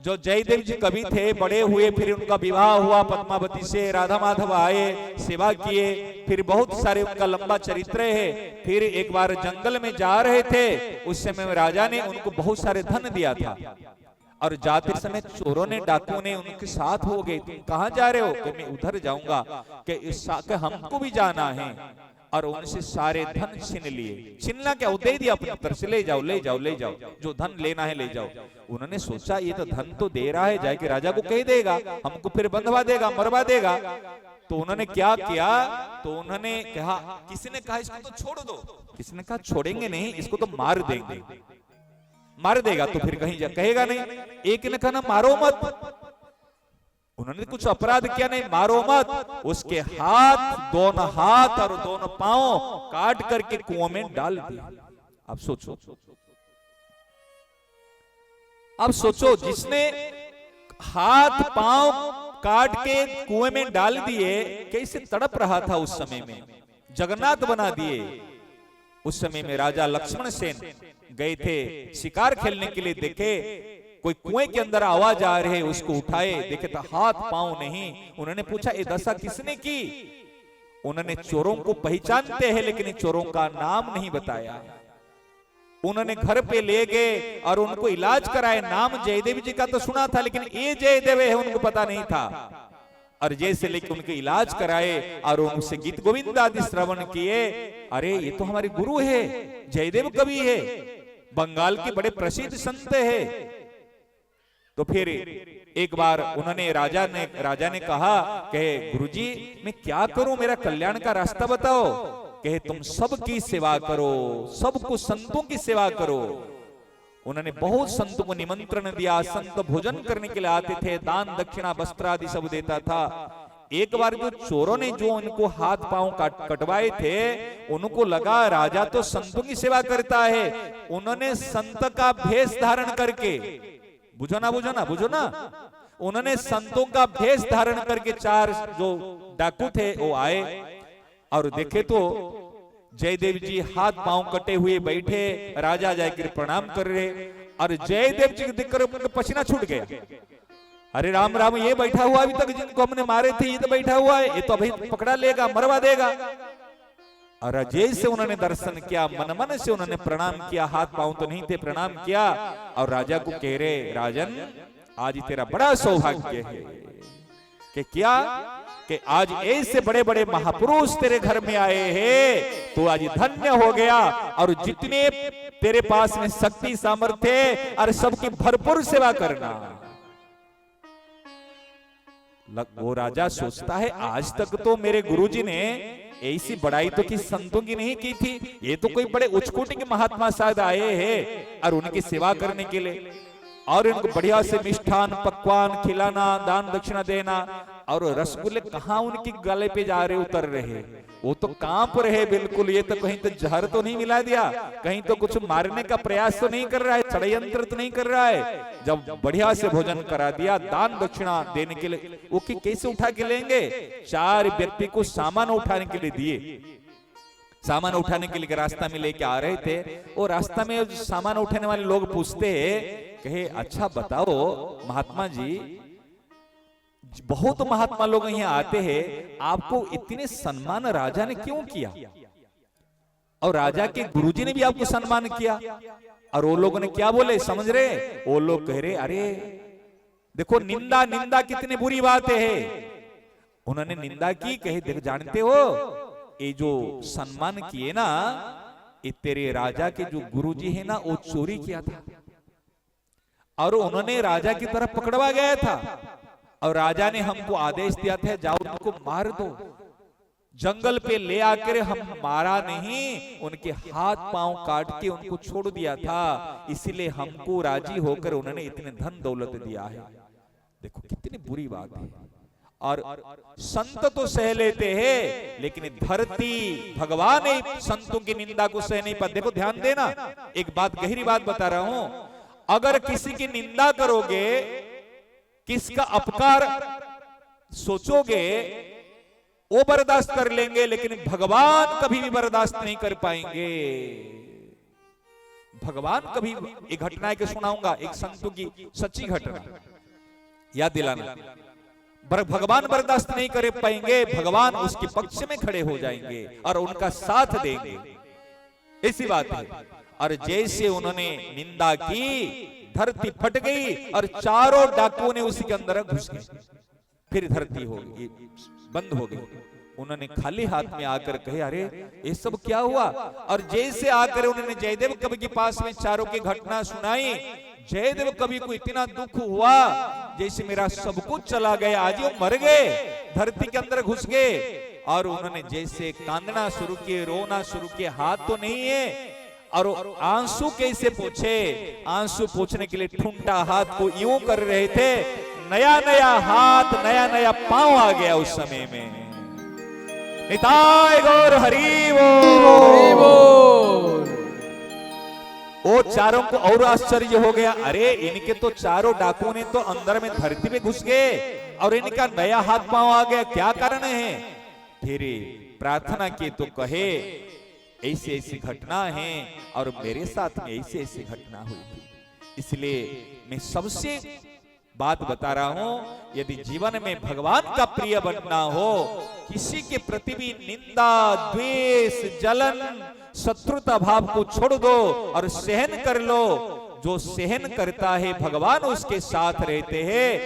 जो जयदेव जी कवि थे, बड़े हुए, फिर उनका विवाह हुआ पद्मावती से, राधा माधव आए, सेवा किए, फिर बहुत सारे उनका लंबा चरित्र है। फिर एक बार जंगल में जा रहे थे, उस समय राजा ने उनको बहुत सारे धन दिया था, और जाते समय चोरों ने, डाकुओं ने उनके साथ हो गए। तुम कहाँ जा रहे हो? कि मैं उधर जाऊंगा, कि हमको भी जाना है, और उनसे सारे धन छीन लिए। छीनना क्या, वो दे दिया अपनी तरफ से, ले जाओ ले जाओ ले जाओ, जो धन लेना है ले जाओ। उन्होंने सोचा ये तो धन तो दे रहा है, जाके राजा को कह देगा, हमको फिर बंधवा देगा, मरवा देगा। तो उन्होंने क्या किया, तो उन्होंने कहा, किसी ने कहा इसको तो छोड़ दो, किसी ने कहा छोड़ेंगे नहीं, इसको तो मार देंगे। मार देगा तो फिर कहीं कहेगा नहीं। एक ने कहा ना, मारो मत, उन्होंने कुछ अपराध किया नहीं, मारो मत। उसके दोनों हाथ और दोनों पांव काट करके कुआं में डाल दिया। अब सोचो, अब सोचो, जिसने हाथ पांव काट के कुएं में डाल दिए, कैसे तड़प रहा था उस समय में, जगन्नाथ बना दिए। उस समय में राजा लक्ष्मण सेन गए थे शिकार खेलने के लिए, देखे कोई कुएं के अंदर आवाज आ रही है, उसको उठाए, देखे तो हाथ पांव नहीं। उन्होंने पूछा ये दशा किसने की? उन्होंने चोरों को पहचानते हैं, लेकिन चोरों का नाम नहीं बताया। उन्होंने घर पे ले गए और उनको इलाज कराए। नाम जयदेव जी का तो सुना था, लेकिन ये जयदेव है उनको पता नहीं था। और जैसे लेके उनके इलाज कराए और उनसे गीत गोविंद आदि श्रवण किए। अरे ये तो हमारे गुरु है, जयदेव कवि है, बंगाल के बड़े प्रसिद्ध संत है। तो फिर एक बार उन्होंने राजा ने कहा, कहे गुरुजी मैं क्या करूं, मेरा कल्याण का रास्ता बताओ। कहे तुम सबकी सेवा करो, सबको संतों की सेवा करो। उन्होंने बहुत संतों को निमंत्रण दिया, संत भोजन करने के लिए आते थे, दान दक्षिणा वस्त्र आदि सब देता था। एक बार जो चोरों ने जो उनको हाथ पांव कटवाए थे, उनको लगा राजा तो संतों की सेवा करता है। उन्होंने संत का भेष धारण करके, बुझो ना, उन्होंने संतों का भेष धारण करके, चार जो डाकू थे वो आए और देखे तो जयदेव जी हाथ पांव कटे हुए बैठे, राजा जाकर प्रणाम कर रहे, और जयदेव जी को देखकर उनका पसीना छूट गया। अरे राम राम, ये बैठा हुआ अभी तक जिनको हमने मारे थे, ये तो बैठा हुआ है, ये तो अभी पकड़ा लेगा, मरवा देगा। और जैसे उन्होंने दर्शन किया, मन से उन्होंने प्रणाम किया, हाथ पांव तो नहीं थे, प्रणाम किया, और राजा को कह रहे, राजन आज तेरा बड़ा सौभाग्य है कि क्या, कि आज ऐसे बड़े बड़े महापुरुष तेरे घर में आए हैं, तो आज धन्य हो गया। और जितने तेरे पास में शक्ति सामर्थ्य और सबकी भरपूर सेवा करना। वो राजा सोचता है, आज तक तो मेरे गुरुजी ने ऐसी बड़ाई तो किसी संतों की नहीं की थी, ये तो कोई बड़े उच्च कोटि के महात्मा शायद आए हैं और उनकी सेवा करने के लिए, और इनको बढ़िया से मिष्ठान पकवान खिलाना, दान दक्षिणा देना। और रसगुल्ले कहाँ उनकी गले पे जा रहे, उतर रहे, वो तो कांप रहे बिल्कुल। ये तो कहीं तो जहर तो नहीं मिला दिया, कहीं तो कुछ मारने का प्रयास तो नहीं कर रहा है, षड्यंत्र तो नहीं कर रहा है। जब बढ़िया से भोजन करा दिया, दान दक्षिणा देने के लिए, वो कैसे उठा के लेंगे? चार व्यक्ति को सामान उठाने के लिए दिए। सामान उठाने के लिए रास्ता में लेके आ रहे थे, वो रास्ता में सामान उठाने वाले लोग पूछते हैं, कहे अच्छा बताओ महात्मा जी, बहुत महात्मा लोग यहाँ आते हैं, आपको इतने सम्मान राजा ने क्यों किया? और राजा के गुरुजी ने भी आपको सम्मान किया। और वो लोगों ने क्या बोले समझ रहे? वो लोग कह रहे, अरे देखो निंदा कितनी बुरी बात है। उन्होंने निंदा की, कहे देख जानते हो ये जो सम्मान किए ना, ये तेरे राजा के जो गुरुजी है ना, वो चोरी किया था और उन्होंने राजा की तरफ पकड़वा गया था, और राजा ने हमको आदेश दिया था जाओ उनको मार दो। जंगल पे ले आकर हम मारा नहीं, उनके हाथ पांव काट के उनको छोड़ दिया था, इसीलिए हमको राजी होकर उन्होंने इतने धन दौलत दिया है। देखो कितनी बुरी बात है। और संत तो सह लेते हैं, लेकिन धरती भगवान ही संतों की निंदा को सह नहीं पाते। देखो ध्यान देना, एक बात गहरी बात बता रहा हूं, अगर किसी की निंदा करोगे, किसका अपकार सोचोगे, वो बर्दाश्त कर लेंगे, लेकिन भगवान कभी भी बर्दाश्त नहीं कर पाएंगे। भगवान कभी, एक घटना के सुनाऊंगा, एक संतों की सच्ची घटना। याद दिलाना। भगवान बर्दाश्त नहीं कर पाएंगे, भगवान उसके पक्ष में खड़े हो जाएंगे और उनका साथ देंगे, ऐसी बात है। और जैसे उन्होंने निंदा की, धरती फट गई और चारों डाकुओं ने उसी के अंदर घुस गए। फिर धरती हो गई, बंद हो गई। उन्होंने खाली हाथ में आकर कहे, अरे ये सब क्या हुआ? और जैसे आकर उन्होंने जयदेव कवि के पास में चारों की घटना सुनाई, जयदेव कवि को इतना दुख हुआ जैसे मेरा सब कुछ चला गया, आज वो मर गए, धरती के अंदर घुस गए। और उन्होंने जैसे कांदना शुरू किए, रोना शुरू किए, हाथ तो नहीं है, और आंसू कैसे पोछे? आंसू पोछने के लिए ठुंडा हाथ को यूं कर रहे थे, नया नया हाथ, नया नया पांव आ गया उस समय में। निताय गौर हरि बोल। वो चारों को और आश्चर्य हो गया, अरे इनके तो चारों डाकुओं ने तो अंदर में धरती में घुस गए और इनका नया हाथ पांव आ गया, क्या कारण है? फिर प्रार्थना की तो कहे ऐसी ऐसी घटना है और मेरे साथ में ऐसी ऐसी घटना हुई थी। इसलिए मैं सबसे बात बता रहा हूं, यदि जीवन में भगवान का प्रिय बनना हो, किसी के प्रति भी निंदा, द्वेष, जलन, शत्रुता भाव को छोड़ दो और सहन कर लो। जो सहन करता है भगवान उसके साथ रहते हैं,